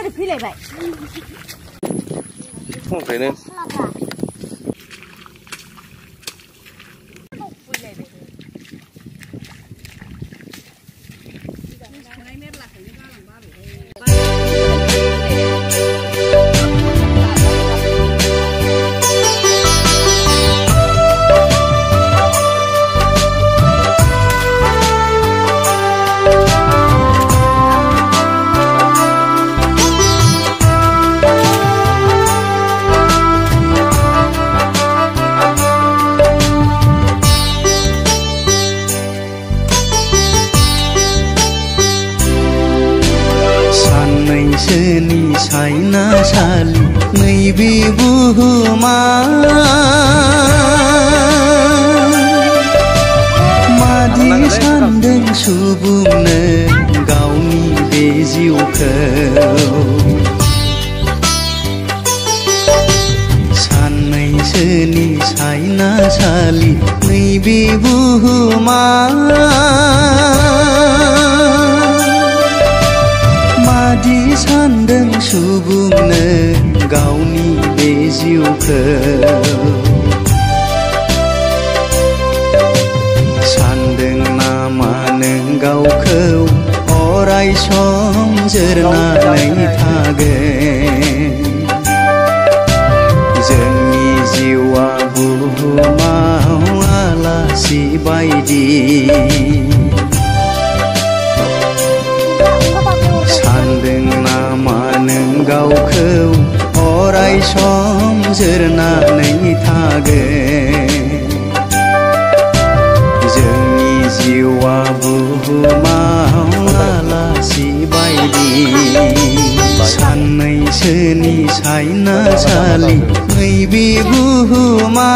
फैलायबाय फुंनिफ्रायनो सानैसोनि सायनासालि नैबे बुहुमा मादि सानदों सुबुंनो गावनि बे जिउखौ सानैसोनि सायनासालि नैबे बुहुमा मादि सानदों सुबुंनो गावनि बे जिउखौ सानदों नामा नों गावखौ अराय सम जोरनानै थागोन जोंनि जिउआ बुहुमाव आलासि बायदि सानदों नामा नों गावखौ अराय सम जोरनानै थागोन जोंनि जिउआ बुहुमाव आलासि बायदि सानैसोनि सायनासालि नैबे बुहुमा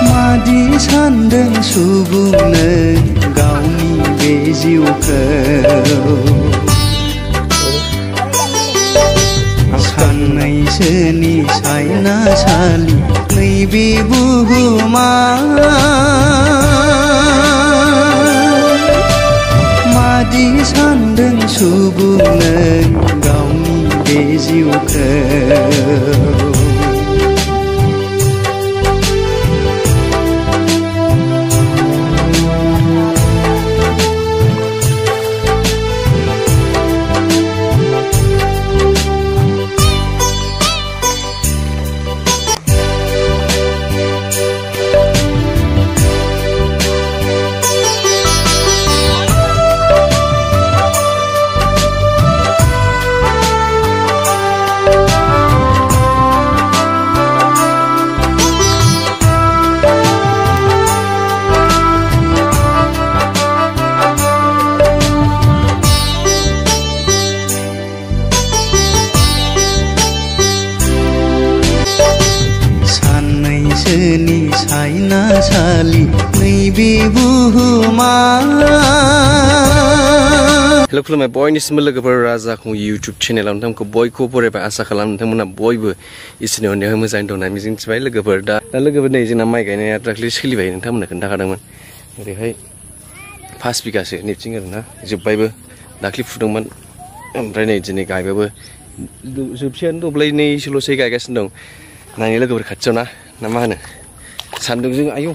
मादि सानदों सुबुंनो गावनि बे जिउखौ सानैसोनि सायनासालि नैबे बुहुमा मादि सानदों सुबुंनो गावनि बे जिउखौ सानैसोनि सायनासालि नैबे बुहुमा हेल' खुलुमबाय बयनिसिमबो लोगोफोर राजाखौ इउटुब चेनेलाव नोंथांमोनखौ बयखौबो बरायबाय आसा खालाम नोंथांमोना बयबो इसोरनि अननायाव मोजाङै दं होनना मिजिंथिबाय लोगोफोर दा लोगोफोर नै जोंना माइ गायनाया दाख्लै सोलिबाय नोंथांमोननो खोन्थाखादोंमोन ओरैहाय 5 बिगासो निथिं आरोना जोब्बायबो दाख्लै फुदोंमोन ओमफ्राय नै दिनै गायबाबो जोबसेयानो दब्लायनैसोल'सै गायगासिनो दं नायनो लोगोफोर खाथियाव ना मा होनो सान्दुंजों आयौ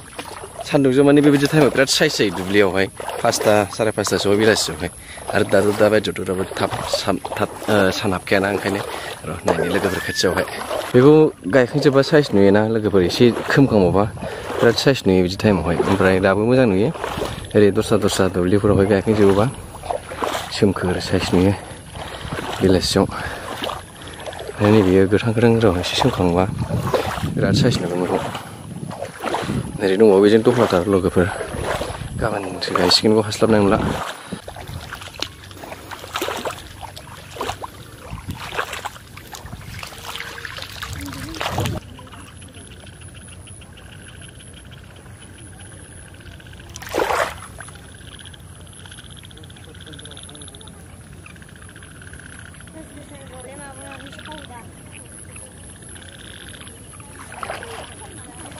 सान्दुंजों माने बेबायदि टाइमाव बिराद साइज जायो दुब्लियावहाय 5टा 5:30सोआव बेलासियावहाय आरो दा बायदियावथ' दाबो थाब सान हाबखायाना ओंखायनो र' नायनो लोगोफोर खाथियावहाय बेखौ गायखांजोबबा साइज नुयोना लोगोफोर एसे खोमखांबावबा बिराद साइज नुयो बिदि टाइमावहाय ओमफ्राय दाबो मोजां नुयो ओरै दस्रा दुब्लिफोरावहाय गायखांजोबोबा सोमखोर साइज नुयो बेलासियाव नैबेयो गोथां र' एसे सोमखांबा बिराद साइज नुगोन बेखौ ओरै दंबावो बेजों दफ्लाथार लोगोफोर गाबोनसो गायसिगोन बेखौ हास्लाबनाय नंला